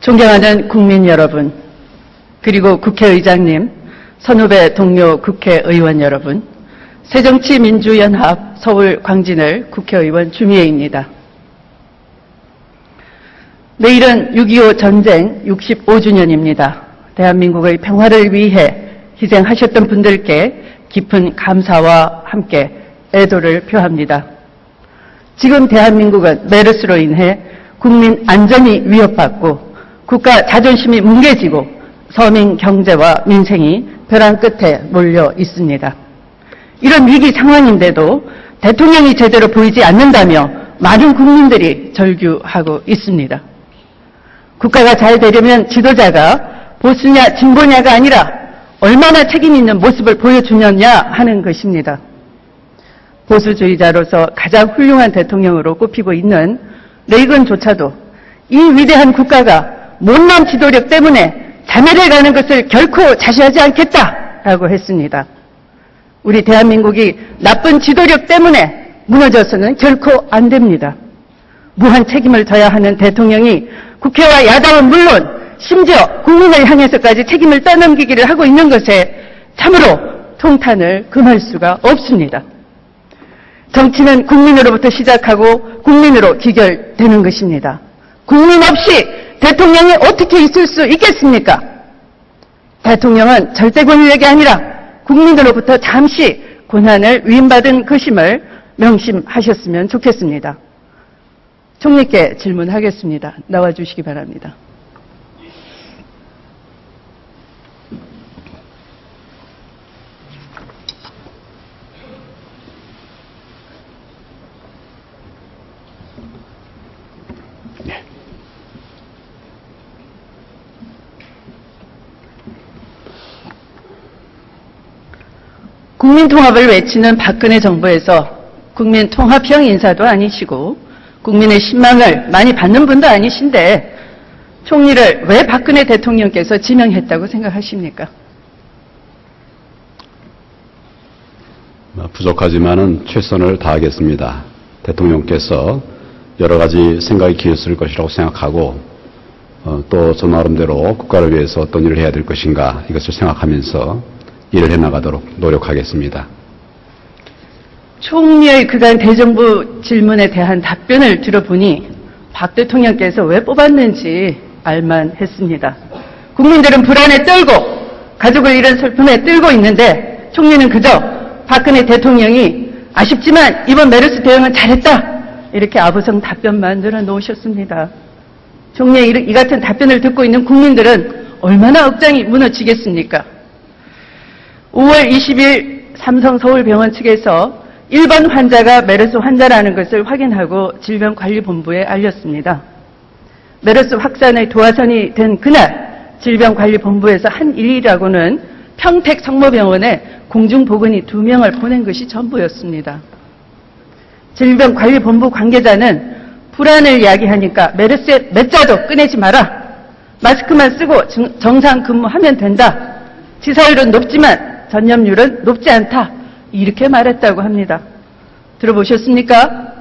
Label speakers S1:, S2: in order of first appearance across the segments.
S1: 존경하는 국민 여러분, 그리고 국회의장님, 선후배 동료 국회의원 여러분, 새정치민주연합 서울 광진을 국회의원 주미애입니다. 내일은 6.25 전쟁 65주년입니다. 대한민국의 평화를 위해 희생하셨던 분들께 깊은 감사와 함께 애도를 표합니다. 지금 대한민국은 메르스로 인해 국민 안전이 위협받고 국가 자존심이 뭉개지고 서민 경제와 민생이 벼랑 끝에 몰려 있습니다. 이런 위기 상황인데도 대통령이 제대로 보이지 않는다며 많은 국민들이 절규하고 있습니다. 국가가 잘 되려면 지도자가 보수냐 진보냐가 아니라 얼마나 책임 있는 모습을 보여주느냐 하는 것입니다. 보수주의자로서 가장 훌륭한 대통령으로 꼽히고 있는 레이건조차도 이 위대한 국가가 못난 지도력 때문에 자멸해 가는 것을 결코 자시하지 않겠다라고 했습니다. 우리 대한민국이 나쁜 지도력 때문에 무너져서는 결코 안 됩니다. 무한 책임을 져야 하는 대통령이 국회와 야당은 물론 심지어 국민을 향해서까지 책임을 떠넘기기를 하고 있는 것에 참으로 통탄을 금할 수가 없습니다. 정치는 국민으로부터 시작하고 국민으로 귀결되는 것입니다. 국민 없이 대통령이 어떻게 있을 수 있겠습니까? 대통령은 절대 권력이 아니라 국민으로부터 잠시 권한을 위임받은 것임을 명심하셨으면 좋겠습니다. 총리께 질문하겠습니다. 나와주시기 바랍니다. 국민통합을 외치는 박근혜 정부에서 국민통합형 인사도 아니시고 국민의 신망을 많이 받는 분도 아니신데 총리를 왜 박근혜 대통령께서 지명했다고 생각하십니까?
S2: 부족하지만은 최선을 다하겠습니다. 대통령께서 여러 가지 생각이 기울었을 것이라고 생각하고 또 저 나름대로 국가를 위해서 어떤 일을 해야 될 것인가 이것을 생각하면서 일을 해나가도록 노력하겠습니다.
S1: 총리의 그간 대정부 질문에 대한 답변을 들어보니 박 대통령께서 왜 뽑았는지 알만했습니다. 국민들은 불안에 떨고 가족을 잃은 슬픔에 떨고 있는데 총리는 그저 박근혜 대통령이 아쉽지만 이번 메르스 대응은 잘했다 이렇게 아부성 답변만 늘어놓으셨습니다. 총리의 이 같은 답변을 듣고 있는 국민들은 얼마나 억장이 무너지겠습니까? 5월 20일 삼성 서울병원 측에서 1번 환자가 메르스 환자라는 것을 확인하고 질병관리본부에 알렸습니다. 메르스 확산의 도화선이 된 그날 질병관리본부에서 한 일이라고는 평택 성모병원에 공중보건의 2명을 보낸 것이 전부였습니다. 질병관리본부 관계자는 불안을 이야기하니까 메르스의 몇 자도 꺼내지 마라. 마스크만 쓰고 정상 근무하면 된다. 치사율은 높지만 전염률은 높지 않다. 이렇게 말했다고 합니다. 들어보셨습니까?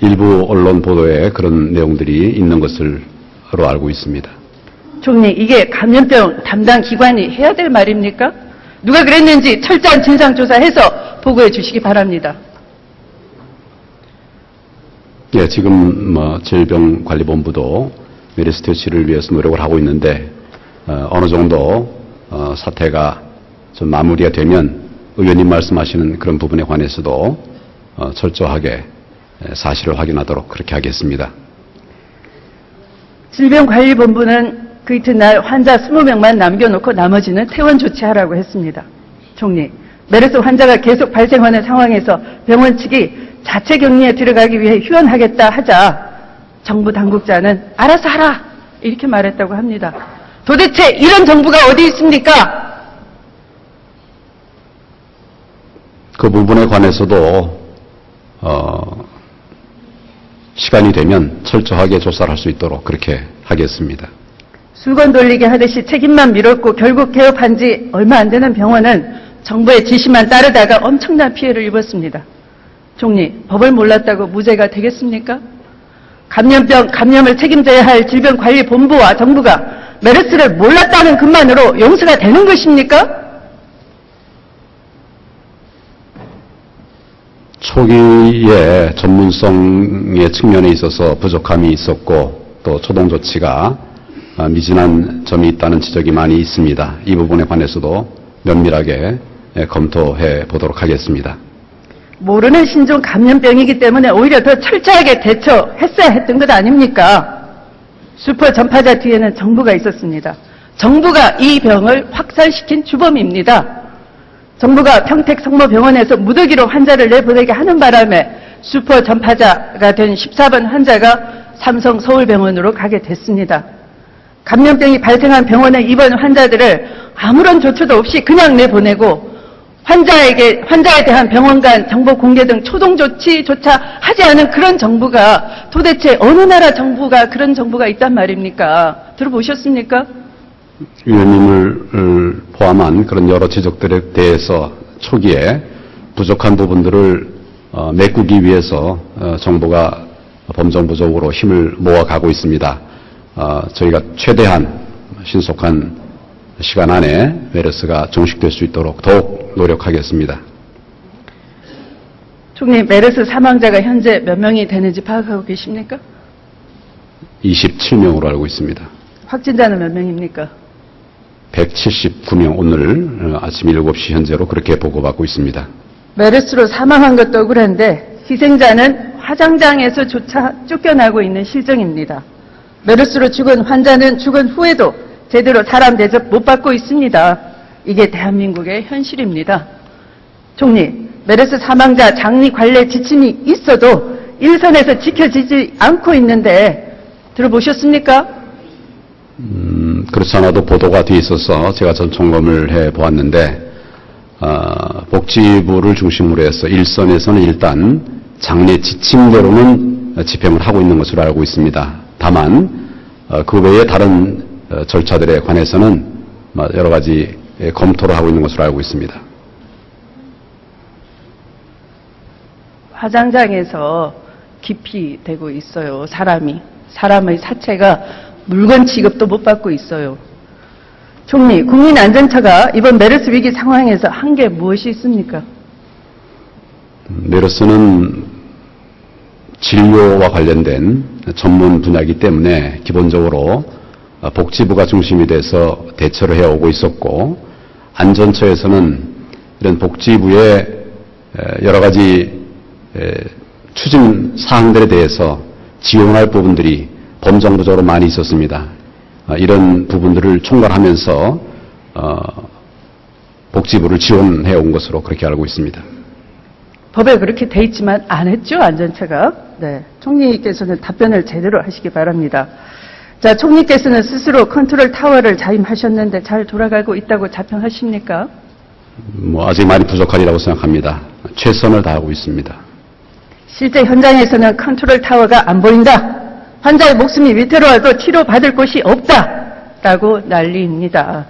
S2: 일부 언론 보도에 그런 내용들이 있는 것으로 알고 있습니다.
S1: 총리, 이게 감염병 담당 기관이 해야 될 말입니까? 누가 그랬는지 철저한 진상조사해서 보고해 주시기 바랍니다.
S2: 예, 지금 질병관리본부도 메르스 퇴치를 위해서 노력을 하고 있는데 어느 정도 사태가 좀 마무리가 되면 의원님 말씀하시는 그런 부분에 관해서도 철저하게 사실을 확인하도록 그렇게 하겠습니다.
S1: 질병관리본부는 그 이튿날 환자 20명만 남겨놓고 나머지는 퇴원 조치하라고 했습니다. 총리, 메르스 환자가 계속 발생하는 상황에서 병원 측이 자체 격리에 들어가기 위해 휴원하겠다 하자 정부 당국자는 알아서 하라 이렇게 말했다고 합니다. 도대체 이런 정부가 어디 있습니까?
S2: 그 부분에 관해서도 시간이 되면 철저하게 조사를 할 수 있도록 그렇게 하겠습니다.
S1: 수건 돌리기 하듯이 책임만 밀었고 결국 개업한 지 얼마 안 되는 병원은 정부의 지시만 따르다가 엄청난 피해를 입었습니다. 총리, 법을 몰랐다고 무죄가 되겠습니까? 감염을 책임져야 할 질병관리본부와 정부가 메르스를 몰랐다는 것만으로 용서가 되는 것입니까?
S2: 초기에 전문성의 측면에 있어서 부족함이 있었고 또 초동 조치가 미진한 점이 있다는 지적이 많이 있습니다. 이 부분에 관해서도 면밀하게 검토해 보도록 하겠습니다.
S1: 모르는 신종 감염병이기 때문에 오히려 더 철저하게 대처했어야 했던 것 아닙니까? 슈퍼 전파자 뒤에는 정부가 있었습니다. 정부가 이 병을 확산시킨 주범입니다. 정부가 평택 성모병원에서 무더기로 환자를 내보내게 하는 바람에 슈퍼 전파자가 된 14번 환자가 삼성 서울병원으로 가게 됐습니다. 감염병이 발생한 병원에 입원 환자들을 아무런 조처도 없이 그냥 내보내고 환자에 대한 병원 간 정보 공개 등 초동 조치조차 하지 않은 그런 정부가 도대체 어느 나라 정부가 그런 정부가 있단 말입니까? 들어보셨습니까?
S2: 위원님을 포함한 그런 여러 지적들에 대해서 초기에 부족한 부분들을 메꾸기 위해서 정부가 범정부적으로 힘을 모아가고 있습니다. 저희가 최대한 신속한 시간 안에 메르스가 종식될 수 있도록 더욱 노력하겠습니다.
S1: 총리, 메르스 사망자가 현재 몇 명이 되는지 파악하고 계십니까?
S2: 27명으로 알고 있습니다.
S1: 확진자는 몇 명입니까?
S2: 179명, 오늘 아침 7시 현재로 그렇게 보고받고 있습니다.
S1: 메르스로 사망한 것도 억울한데 희생자는 화장장에서조차 쫓겨나고 있는 실정입니다. 메르스로 죽은 환자는 죽은 후에도 제대로 사람 대접 못 받고 있습니다. 이게 대한민국의 현실입니다. 총리, 메르스 사망자 장리 관리 지침이 있어도 일선에서 지켜지지 않고 있는데 들어보셨습니까?
S2: 그렇지 않아도 보도가 돼 있어서 제가 전 점검을 해보았는데 복지부를 중심으로 해서 일선에서는 일단 장례 지침대로는 집행을 하고 있는 것으로 알고 있습니다. 다만 그 외에 다른 절차들에 관해서는 여러 가지 검토를 하고 있는 것으로 알고 있습니다.
S1: 화장장에서 기피되고 있어요. 사람의 사체가 물건 취급도 못 받고 있어요. 총리, 국민안전처가 이번 메르스 위기 상황에서 한 게 무엇이 있습니까?
S2: 메르스는 진료와 관련된 전문 분야이기 때문에 기본적으로 복지부가 중심이 돼서 대처를 해오고 있었고, 안전처에서는 이런 복지부의 여러 가지 추진 사항들에 대해서 지원할 부분들이 범정부적으로 많이 있었습니다. 이런 부분들을 총괄하면서 복지부를 지원해 온 것으로 그렇게 알고 있습니다.
S1: 법에 그렇게 돼 있지만 안 했죠, 안전처가. 네, 총리께서는 답변을 제대로 하시기 바랍니다. 자, 총리께서는 스스로 컨트롤 타워를 자임하셨는데 잘 돌아가고 있다고 자평하십니까?
S2: 아직 많이 부족하리라고 생각합니다. 최선을 다하고 있습니다.
S1: 실제 현장에서는 컨트롤 타워가 안 보인다. 환자의 목숨이 위태로워도 치료받을 곳이 없다라고 난리입니다.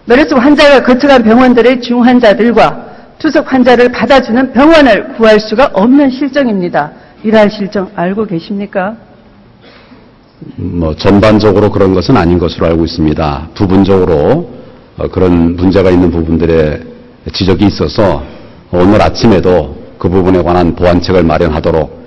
S1: 메르스 환자가 거쳐간 병원들의 중환자들과 투석 환자를 받아주는 병원을 구할 수가 없는 실정입니다. 이러한 실정 알고 계십니까?
S2: 전반적으로 그런 것은 아닌 것으로 알고 있습니다. 부분적으로 그런 문제가 있는 부분들의 지적이 있어서 오늘 아침에도 그 부분에 관한 보완책을 마련하도록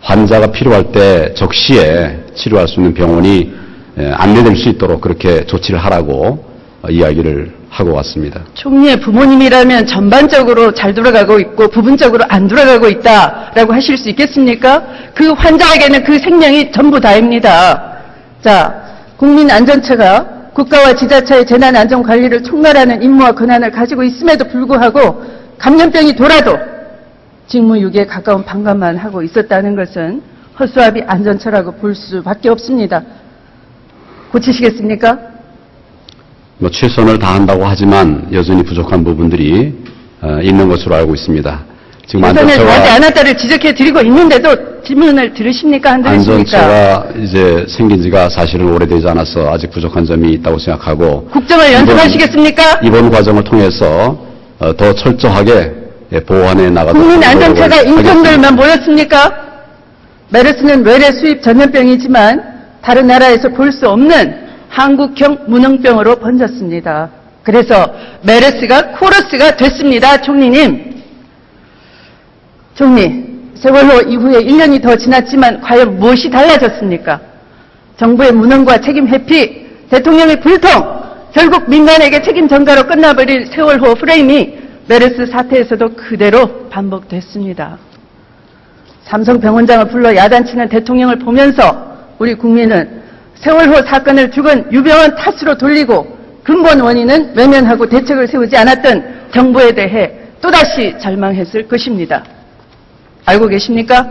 S2: 환자가 필요할 때 적시에 치료할 수 있는 병원이 안내될 수 있도록 그렇게 조치를 하라고 이야기를 하고 왔습니다.
S1: 총리의 부모님이라면 전반적으로 잘 돌아가고 있고 부분적으로 안 돌아가고 있다라고 하실 수 있겠습니까? 그 환자에게는 그 생명이 전부 다입니다. 자, 국민안전처가 국가와 지자체의 재난안전관리를 총괄하는 임무와 권한을 가지고 있음에도 불구하고 감염병이 돌아도 직무유기에 가까운 방관만 하고 있었다는 것은 허수아비 안전처라고 볼 수밖에 없습니다. 고치시겠습니까?
S2: 최선을 다한다고 하지만 여전히 부족한 부분들이 있는 것으로 알고 있습니다. 지금
S1: 최선을 다하지 않았다를 지적해 드리고 있는데도 질문을 들으십니까? 안 들으십니까?
S2: 안전처가 이제 생긴 지가 사실은 오래되지 않아서 아직 부족한 점이 있다고 생각하고
S1: 국정을 연습하시겠습니까?
S2: 이번 과정을 통해서 더 철저하게 보완해 나가도록
S1: 국민안전처가 인턴들만 모였습니까? 메르스는 외래 수입 전염병이지만 다른 나라에서 볼 수 없는 한국형 문흥병으로 번졌습니다. 그래서 메르스가 코러스가 됐습니다. 총리님. 총리, 세월호 이후에 1년이 더 지났지만 과연 무엇이 달라졌습니까? 정부의 무능과 책임 회피, 대통령의 불통, 결국 민간에게 책임 전가로 끝나버릴 세월호 프레임이 메르스 사태에서도 그대로 반복됐습니다. 삼성병원장을 불러 야단치는 대통령을 보면서 우리 국민은 세월호 사건을 죽은 유병헌 탓으로 돌리고 근본 원인은 외면하고 대책을 세우지 않았던 정부에 대해 또다시 절망했을 것입니다. 알고 계십니까?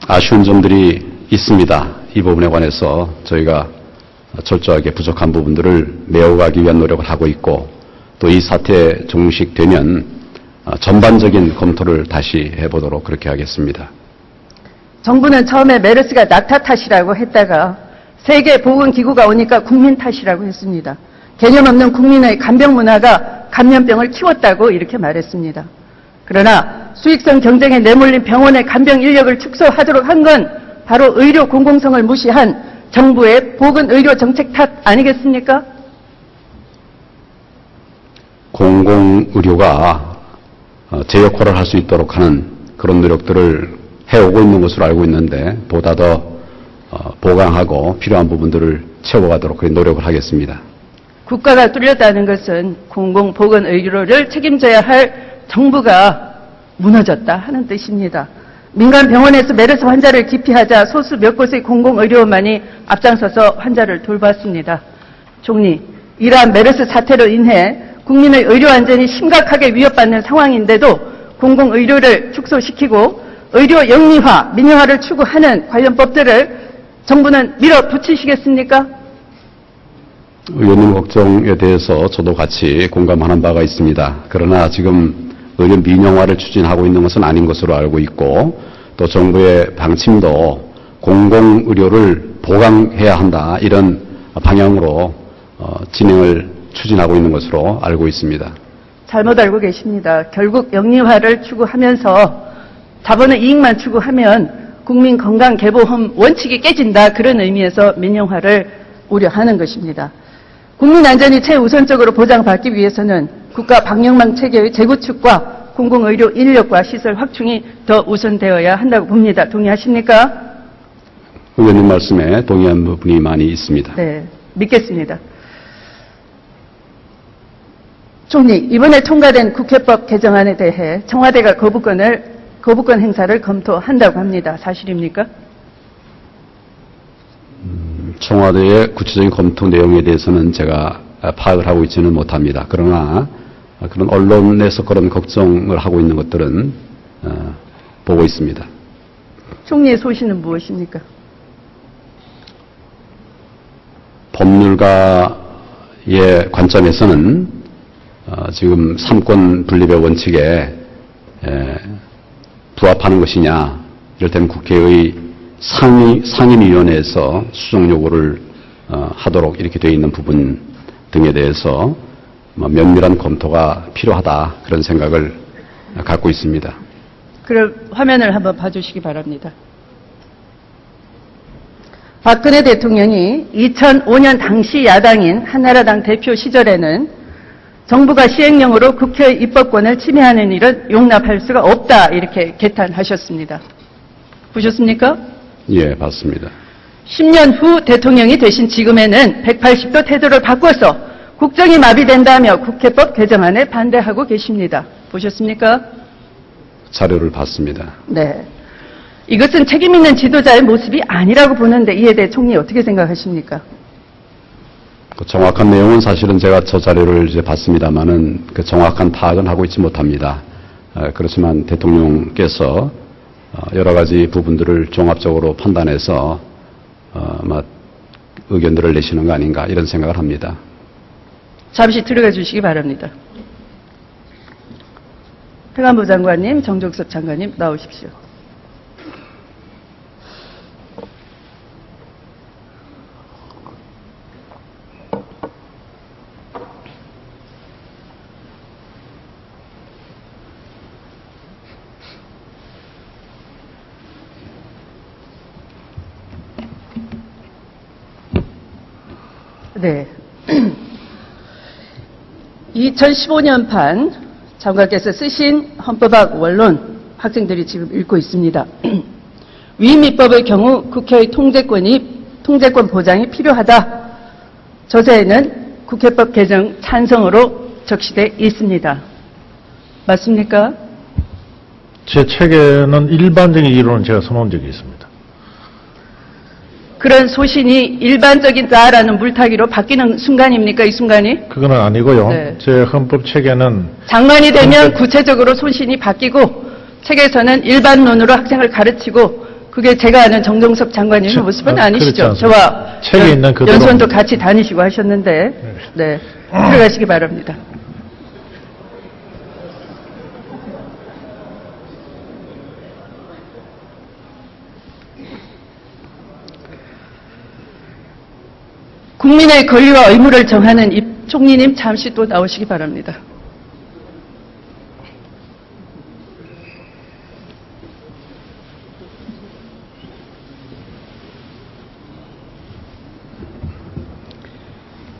S2: 아쉬운 점들이 있습니다. 이 부분에 관해서 저희가 철저하게 부족한 부분들을 메워가기 위한 노력을 하고 있고 또 이 사태 종식되면 전반적인 검토를 다시 해보도록 그렇게 하겠습니다.
S1: 정부는 처음에 메르스가 낙타 탓이라고 했다가 세계보건기구가 오니까 국민 탓이라고 했습니다. 개념 없는 국민의 간병 문화가 감염병을 키웠다고 이렇게 말했습니다. 그러나 수익성 경쟁에 내몰린 병원의 간병 인력을 축소하도록 한 건 바로 의료 공공성을 무시한 정부의 보건의료 정책 탓 아니겠습니까?
S2: 공공의료가 제 역할을 할 수 있도록 하는 그런 노력들을 해오고 있는 것으로 알고 있는데 보다 더 보강하고 필요한 부분들을 채워가도록 그런 노력을 하겠습니다.
S1: 국가가 뚫렸다는 것은 공공보건의료를 책임져야 할 정부가 무너졌다 하는 뜻입니다. 민간 병원에서 메르스 환자를 기피하자 소수 몇 곳의 공공의료원만이 앞장서서 환자를 돌봤습니다. 총리, 이러한 메르스 사태로 인해 국민의 의료 안전이 심각하게 위협받는 상황인데도 공공의료를 축소시키고 의료 영리화, 민영화를 추구하는 관련 법들을 정부는 밀어붙이시겠습니까?
S2: 의원님 걱정에 대해서 저도 같이 공감하는 바가 있습니다. 그러나 지금 의료 민영화를 추진하고 있는 것은 아닌 것으로 알고 있고 또 정부의 방침도 공공의료를 보강해야 한다 이런 방향으로 진행을 추진하고 있는 것으로 알고 있습니다.
S1: 잘못 알고 계십니다. 결국 영리화를 추구하면서 자본의 이익만 추구하면 국민 건강 개보험 원칙이 깨진다 그런 의미에서 민영화를 우려하는 것입니다. 국민 안전이 최우선적으로 보장받기 위해서는 국가 방역망 체계의 재구축과 공공의료 인력과 시설 확충이 더 우선되어야 한다고 봅니다. 동의하십니까?
S2: 의원님 말씀에 동의한 부분이 많이 있습니다.
S1: 네, 믿겠습니다. 총리, 이번에 통과된 국회법 개정안에 대해 청와대가 거부권 행사를 검토한다고 합니다. 사실입니까?
S2: 청와대의 구체적인 검토 내용에 대해서는 제가 파악을 하고 있지는 못합니다. 그러나 그런 언론에서 그런 걱정을 하고 있는 것들은 보고 있습니다.
S1: 총리의 소신은 무엇입니까?
S2: 법률가의 관점에서는 지금 삼권 분립의 원칙에 부합하는 것이냐, 이를테면 국회의 상임위원회에서 수정 요구를 하도록 이렇게 되어 있는 부분 등에 대해서 면밀한 검토가 필요하다 그런 생각을 갖고 있습니다.
S1: 그럼 화면을 한번 봐주시기 바랍니다. 박근혜 대통령이 2005년 당시 야당인 한나라당 대표 시절에는 정부가 시행령으로 국회의 입법권을 침해하는 일은 용납할 수가 없다 이렇게 개탄하셨습니다. 보셨습니까?
S2: 예, 봤습니다.
S1: 10년 후 대통령이 되신 지금에는 180도 태도를 바꿔서 국정이 마비된다며 국회법 개정안에 반대하고 계십니다. 보셨습니까?
S2: 자료를 봤습니다.
S1: 네. 이것은 책임 있는 지도자의 모습이 아니라고 보는데 이에 대해 총리 어떻게 생각하십니까?
S2: 그 정확한 내용은 사실은 제가 저 자료를 이제 봤습니다만은 그 정확한 파악은 하고 있지 못합니다. 그렇지만 대통령께서 여러 가지 부분들을 종합적으로 판단해서 의견들을 내시는 거 아닌가 이런 생각을 합니다.
S1: 잠시 들어가 주시기 바랍니다. 행안부 장관님, 정종섭 장관님 나오십시오. 네. 2015년판 장관께서 쓰신 헌법학 원론 학생들이 지금 읽고 있습니다. 위임 입법의 경우 국회의 통제권 보장이 필요하다. 저자에는 국회법 개정 찬성으로 적시되어 있습니다. 맞습니까?
S3: 제 책에는 일반적인 이론은 제가 써놓은 적이 있습니다.
S1: 그런 소신이 일반적이다라는 물타기로 바뀌는 순간입니까? 이 순간이?
S3: 그건 아니고요.
S1: 네.
S3: 제 헌법 책에는
S1: 장관이 되면 구체적으로 소신이 바뀌고 책에서는 일반론으로 학생을 가르치고 그게 제가 아는 정동석 장관님의 모습은 아니시죠? 저와
S3: 책에 있는 그
S1: 연수원도 같이 다니시고 하셨는데 네. 들어가시기 바랍니다. 국민의 권리와 의무를 정하는 총리님 잠시 또 나오시기 바랍니다.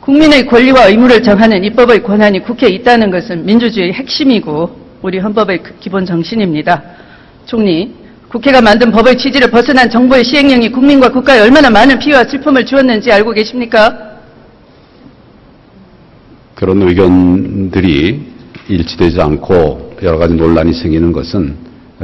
S1: 국민의 권리와 의무를 정하는 입법의 권한이 국회에 있다는 것은 민주주의의 핵심이고 우리 헌법의 기본 정신입니다. 총리, 국회가 만든 법의 취지를 벗어난 정부의 시행령이 국민과 국가에 얼마나 많은 피해와 슬픔을 주었는지 알고 계십니까?
S2: 그런 의견들이 일치되지 않고 여러 가지 논란이 생기는 것은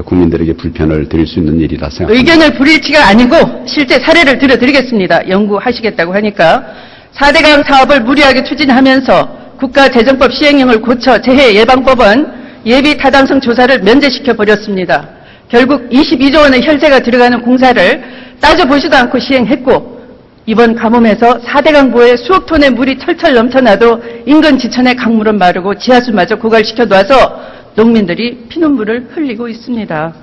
S2: 국민들에게 불편을 드릴 수 있는 일이라 생각합니다.
S1: 의견을 불일치가 아니고 실제 사례를 들어드리겠습니다. 연구하시겠다고 하니까 4대강 사업을 무리하게 추진하면서 국가재정법 시행령을 고쳐 재해예방법은 예비타당성 조사를 면제시켜 버렸습니다. 결국 22조 원의 혈세가 들어가는 공사를 따져보지도 않고 시행했고 이번 가뭄에서 4대강 보에 수억 톤의 물이 철철 넘쳐나도 인근 지천의 강물은 마르고 지하수마저 고갈시켜 놔서 농민들이 피눈물을 흘리고 있습니다.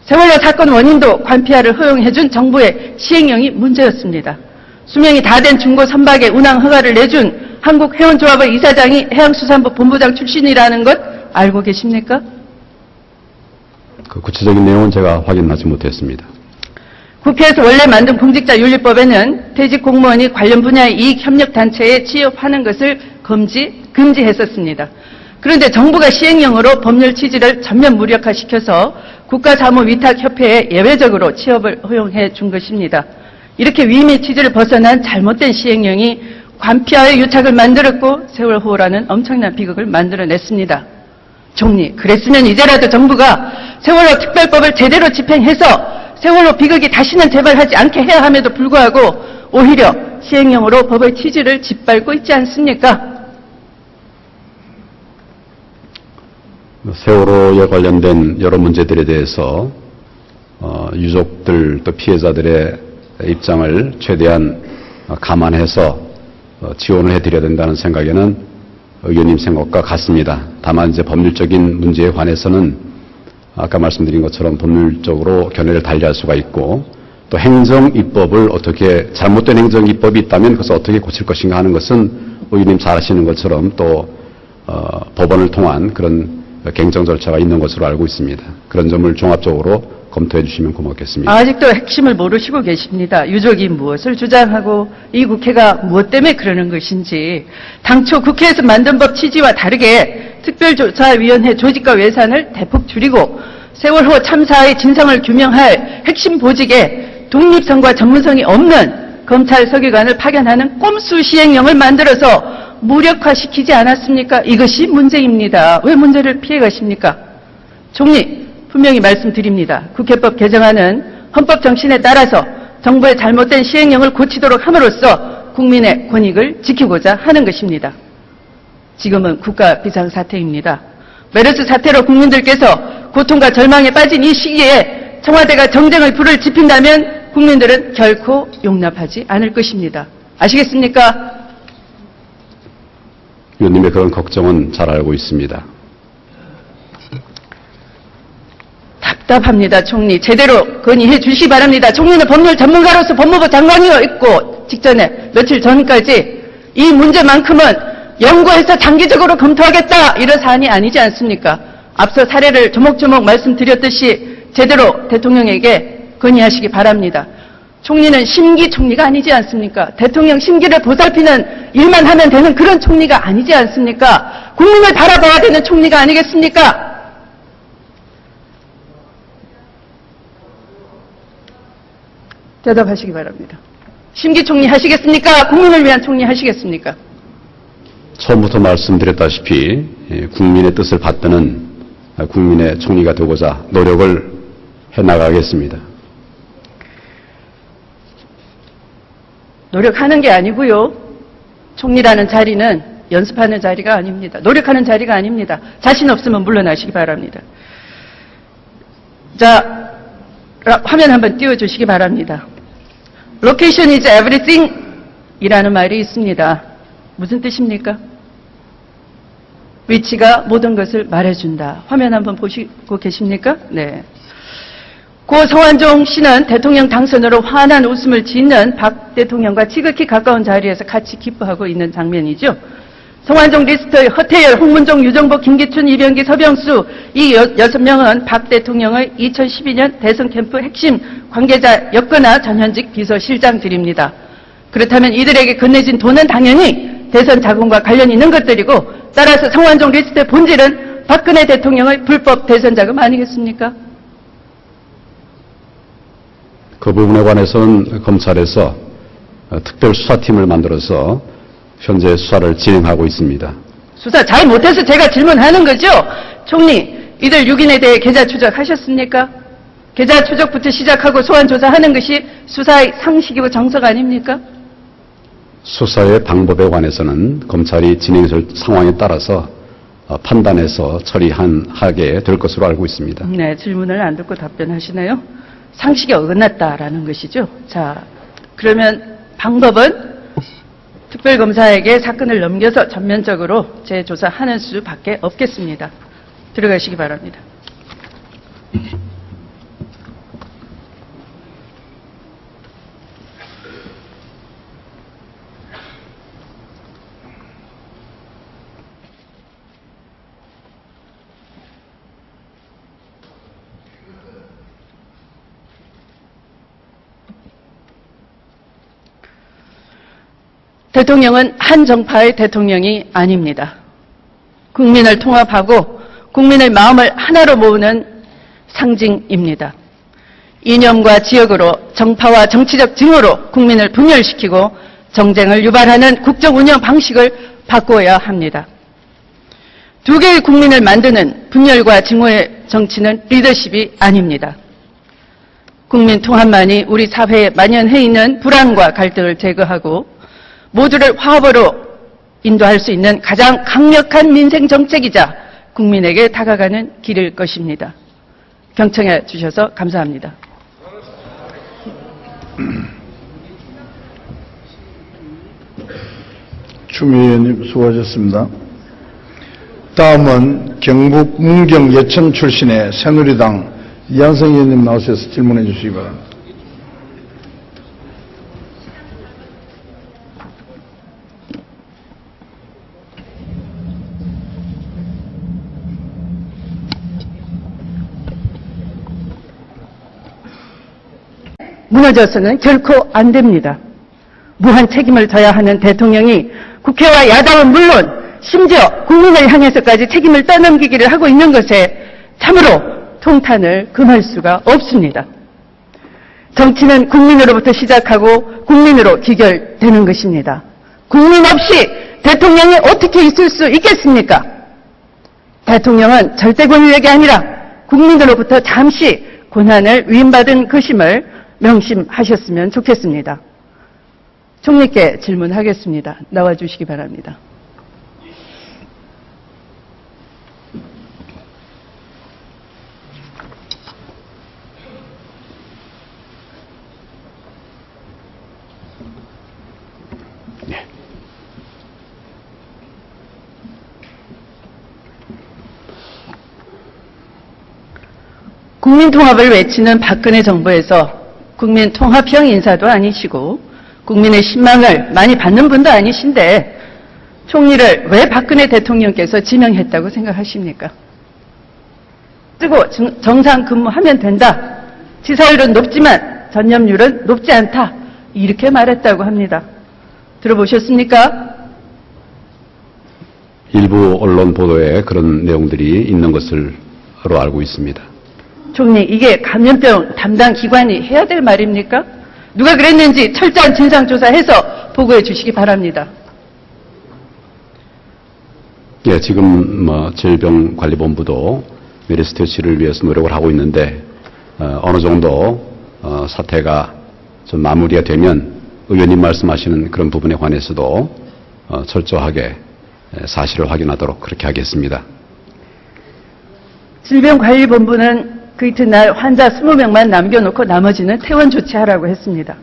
S1: 세월호 사건 원인도 관피아를 허용해준 정부의 시행령이 문제였습니다. 수명이 다 된 중고 선박의 운항 허가를 내준 한국해운조합의 이사장이 해양수산부 본부장 출신이라는 것 알고 계십니까?
S2: 그 구체적인 내용은 제가 확인하지 못했습니다.
S1: 국회에서 원래 만든 공직자윤리법에는 퇴직 공무원이 관련 분야의 이익협력단체에 취업하는 것을 금지했었습니다. 그런데 정부가 시행령으로 법률 취지를 전면 무력화시켜서 국가사무위탁협회에 예외적으로 취업을 허용해 준 것입니다. 이렇게 위임의 취지를 벗어난 잘못된 시행령이 관피아의 유착을 만들었고 세월호라는 엄청난 비극을 만들어냈습니다. 총리, 그랬으면 이제라도 정부가 세월호 특별법을 제대로 집행해서 세월호 비극이 다시는 재발하지 않게 해야 함에도 불구하고 오히려 시행령으로 법의 취지를 짓밟고 있지 않습니까?
S2: 세월호에 관련된 여러 문제들에 대해서 유족들 또 피해자들의 입장을 최대한 감안해서 지원을 해드려야 된다는 생각에는 의원님 생각과 같습니다. 다만 이제 법률적인 문제에 관해서는 아까 말씀드린 것처럼 법률적으로 견해를 달리할 수가 있고 또 행정입법을 어떻게 잘못된 행정입법이 있다면 그것을 어떻게 고칠 것인가 하는 것은 의원님 잘 아시는 것처럼 또 법원을 통한 그런 경정 절차가 있는 것으로 알고 있습니다. 그런 점을 종합적으로 검토해 주시면 고맙겠습니다.
S1: 아직도 핵심을 모르시고 계십니다. 유족이 무엇을 주장하고 이 국회가 무엇 때문에 그러는 것인지 당초 국회에서 만든 법 취지와 다르게 특별조사위원회 조직과 예산을 대폭 줄이고 세월호 참사의 진상을 규명할 핵심 보직에 독립성과 전문성이 없는 검찰 서기관을 파견하는 꼼수 시행령을 만들어서 무력화시키지 않았습니까? 이것이 문제입니다. 왜 문제를 피해 가십니까? 총리, 분명히 말씀드립니다. 국회법 개정안은 헌법 정신에 따라서 정부의 잘못된 시행령을 고치도록 함으로써 국민의 권익을 지키고자 하는 것입니다. 지금은 국가 비상사태입니다. 메르스 사태로 국민들께서 고통과 절망에 빠진 이 시기에 청와대가 정쟁의 불을 지핀다면 국민들은 결코 용납하지 않을 것입니다. 아시겠습니까?
S2: 위원님의 그런 걱정은 잘 알고 있습니다.
S1: 답답합니다, 총리. 제대로 건의해 주시기 바랍니다. 총리는 법률 전문가로서 법무부 장관이어 있고 직전에 며칠 전까지 이 문제만큼은 연구해서 장기적으로 검토하겠다 이런 사안이 아니지 않습니까? 앞서 사례를 조목조목 말씀드렸듯이 제대로 대통령에게 건의하시기 바랍니다. 총리는 심기 총리가 아니지 않습니까? 대통령 심기를 보살피는 일만 하면 되는 그런 총리가 아니지 않습니까? 국민을 바라봐야 되는 총리가 아니겠습니까? 대답하시기 바랍니다. 심기 총리 하시겠습니까? 국민을 위한 총리 하시겠습니까?
S2: 처음부터 말씀드렸다시피 국민의 뜻을 받드는 국민의 총리가 되고자 노력을 해나가겠습니다.
S1: 노력하는 게 아니고요. 총리라는 자리는 연습하는 자리가 아닙니다. 노력하는 자리가 아닙니다. 자신 없으면 물러나시기 바랍니다. 자, 화면 한번 띄워주시기 바랍니다. Location is everything 이라는 말이 있습니다. 무슨 뜻입니까? 위치가 모든 것을 말해준다. 화면 한번 보시고 계십니까? 네. 고 성완종 씨는 대통령 당선으로 환한 웃음을 짓는 박 대통령과 지극히 가까운 자리에서 같이 기뻐하고 있는 장면이죠. 성완종 리스트, 허태열, 홍문종, 유정복, 김기춘, 이병기, 서병수 이 6명은 박 대통령의 2012년 대선 캠프 핵심 관계자였거나 전현직 비서실장들입니다. 그렇다면 이들에게 건네진 돈은 당연히 대선 자금과 관련이 있는 것들이고 따라서 성완종 리스트의 본질은 박근혜 대통령의 불법 대선 자금 아니겠습니까?
S2: 그 부분에 관해서는 검찰에서 특별수사팀을 만들어서 현재 수사를 진행하고 있습니다.
S1: 수사 잘 못해서 제가 질문하는 거죠. 총리, 이들 6인에 대해 계좌 추적하셨습니까? 계좌 추적부터 시작하고 소환 조사하는 것이 수사의 상식이고 정석 아닙니까?
S2: 수사의 방법에 관해서는 검찰이 진행할 상황에 따라서 판단해서 처리하게 될 것으로 알고 있습니다.
S1: 네, 질문을 안 듣고 답변하시나요? 상식에 어긋났다라는 것이죠. 자, 그러면 방법은 특별검사에게 사건을 넘겨서 전면적으로 재조사하는 수밖에 없겠습니다. 들어가시기 바랍니다. 대통령은 한 정파의 대통령이 아닙니다. 국민을 통합하고 국민의 마음을 하나로 모으는 상징입니다. 이념과 지역으로 정파와 정치적 징후로 국민을 분열시키고 정쟁을 유발하는 국정 운영 방식을 바꾸어야 합니다. 두 개의 국민을 만드는 분열과 징후의 정치는 리더십이 아닙니다. 국민 통합만이 우리 사회에 만연해 있는 불안과 갈등을 제거하고 모두를 화합으로 인도할 수 있는 가장 강력한 민생 정책이자 국민에게 다가가는 길일 것입니다. 경청해 주셔서 감사합니다.
S4: 추미애 의원님 수고하셨습니다. 다음은 경북 문경 예천 출신의 새누리당 이한성 의원님 나오셔서 질문해 주시기 바랍니다.
S1: 무너져서는 결코 안 됩니다. 무한 책임을 져야 하는 대통령이 국회와 야당은 물론 심지어 국민을 향해서까지 책임을 떠넘기기를 하고 있는 것에 참으로 통탄을 금할 수가 없습니다. 정치는 국민으로부터 시작하고 국민으로 귀결되는 것입니다. 국민 없이 대통령이 어떻게 있을 수 있겠습니까? 대통령은 절대 권력이 아니라 국민으로부터 잠시 권한을 위임받은 것임을 명심하셨으면 좋겠습니다. 총리께 질문하겠습니다. 나와주시기 바랍니다.
S2: 네.
S1: 국민 통합을 외치는 박근혜 정부에서 국민 통합형 인사도 아니시고 국민의 신망을 많이 받는 분도 아니신데 총리를 왜 박근혜 대통령께서 지명했다고 생각하십니까? 쓰고 정상 근무하면 된다. 지사율은 높지만 전염률은 높지 않다. 이렇게 말했다고 합니다. 들어보셨습니까?
S2: 일부 언론 보도에 그런 내용들이 있는 것으로 알고 있습니다.
S1: 총리, 이게 감염병 담당 기관이 해야 될 말입니까? 누가 그랬는지 철저한 진상조사해서 보고해 주시기 바랍니다.
S2: 예, 지금 질병관리본부도 메르스 퇴치를 위해서 노력을 하고 있는데 어느 정도 사태가 좀 마무리가 되면 의원님 말씀하시는 그런 부분에 관해서도 철저하게 사실을 확인하도록 그렇게 하겠습니다.
S1: 질병관리본부는 그 이튿날 환자 20명만 남겨놓고 나머지는 퇴원 조치하라고 했습니다.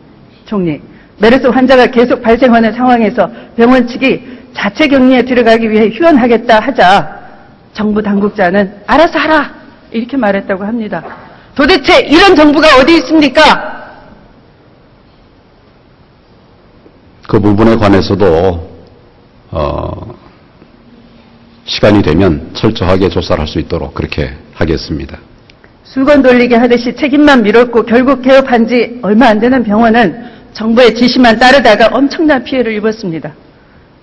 S1: 총리, 메르스 환자가 계속 발생하는 상황에서 병원 측이 자체 격리에 들어가기 위해 휴원하겠다 하자 정부 당국자는 알아서 하라 이렇게 말했다고 합니다. 도대체 이런 정부가 어디 있습니까?
S2: 그 부분에 관해서도 시간이 되면 철저하게 조사를 할 수 있도록 그렇게 하겠습니다.
S1: 수건 돌리게 하듯이 책임만 밀었고 결국 개업한 지 얼마 안 되는 병원은 정부의 지시만 따르다가 엄청난 피해를 입었습니다.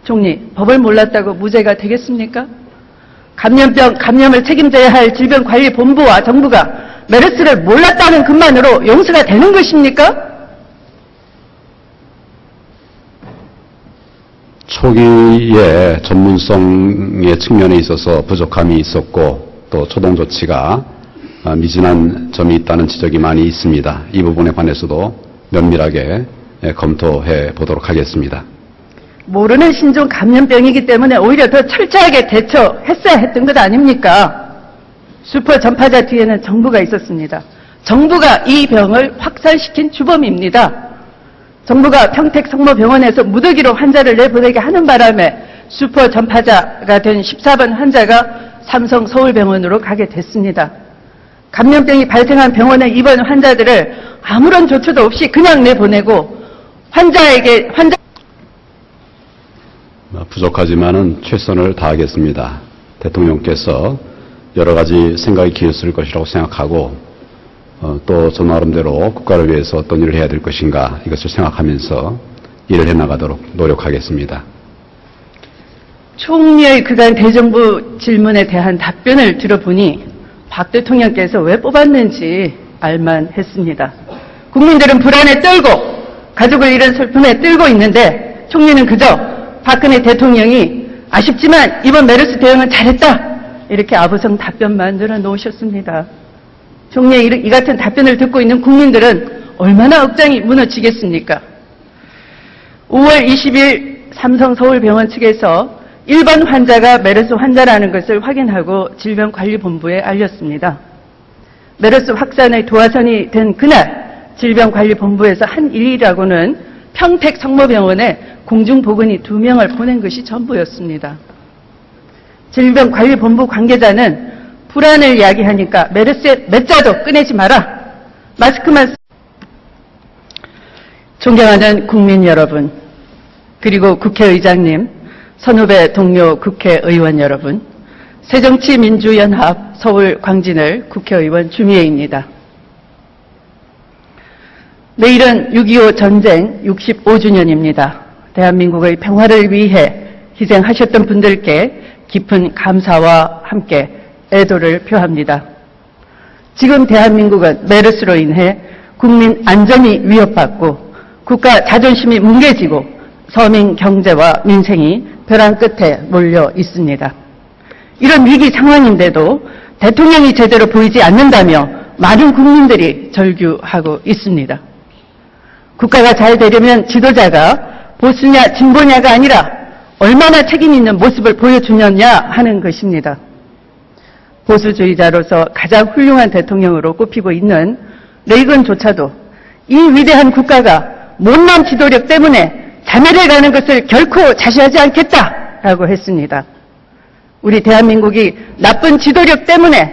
S1: 총리, 법을 몰랐다고 무죄가 되겠습니까? 감염을 책임져야 할 질병관리본부와 정부가 메르스를 몰랐다는 것만으로 용서가 되는 것입니까?
S2: 초기에 전문성의 측면에 있어서 부족함이 있었고 또 초동 조치가 미진한 점이 있다는 지적이 많이 있습니다. 이 부분에 관해서도 면밀하게 검토해 보도록 하겠습니다.
S1: 모르는 신종 감염병이기 때문에 오히려 더 철저하게 대처했어야 했던 것 아닙니까? 슈퍼 전파자 뒤에는 정부가 있었습니다. 정부가 이 병을 확산시킨 주범입니다. 정부가 평택 성모병원에서 무더기로 환자를 내보내게 하는 바람에 슈퍼 전파자가 된 14번 환자가 삼성 서울병원으로 가게 됐습니다. 감염병이 발생한 병원에 입원 환자들을 아무런 조처도 없이 그냥 내보내고
S2: 부족하지만은 최선을 다하겠습니다. 대통령께서 여러 가지 생각이 기울었을 것이라고 생각하고 또 저 나름대로 국가를 위해서 어떤 일을 해야 될 것인가 이것을 생각하면서 일을 해나가도록 노력하겠습니다.
S1: 총리의 그간 대정부 질문에 대한 답변을 들어보니 박 대통령께서 왜 뽑았는지 알만했습니다. 국민들은 불안에 떨고 가족을 잃은 슬픔에 떨고 있는데 총리는 그저 박근혜 대통령이 아쉽지만 이번 메르스 대응은 잘했다 이렇게 아부성 답변만 늘어놓으셨습니다. 총리의 이 같은 답변을 듣고 있는 국민들은 얼마나 억장이 무너지겠습니까? 5월 20일 삼성 서울병원 측에서 일반 환자가 메르스 환자라는 것을 확인하고 질병관리본부에 알렸습니다. 메르스 확산의 도화선이 된 그날 질병관리본부에서 한 일이라고는 평택 성모병원에 공중보건의 2명을 보낸 것이 전부였습니다. 질병관리본부 관계자는 불안을 야기하니까 메르스의 몇 자도 꺼내지 마라. 마스크만 존경하는 국민 여러분, 그리고 국회의장님, 선후배 동료 국회의원 여러분, 새정치민주연합 서울 광진을 국회의원 주미애입니다. 내일은 6.25 전쟁 65주년입니다. 대한민국의 평화를 위해 희생하셨던 분들께 깊은 감사와 함께 애도를 표합니다. 지금 대한민국은 메르스로 인해 국민 안전이 위협받고 국가 자존심이 뭉개지고 서민 경제와 민생이 벼랑 끝에 몰려 있습니다. 이런 위기 상황인데도 대통령이 제대로 보이지 않는다며 많은 국민들이 절규하고 있습니다. 국가가 잘 되려면 지도자가 보수냐 진보냐가 아니라 얼마나 책임 있는 모습을 보여주느냐 하는 것입니다. 보수주의자로서 가장 훌륭한 대통령으로 꼽히고 있는 레이건조차도 이 위대한 국가가 못난 지도력 때문에 자멸해 가는 것을 결코 자시하지 않겠다라고 했습니다. 우리 대한민국이 나쁜 지도력 때문에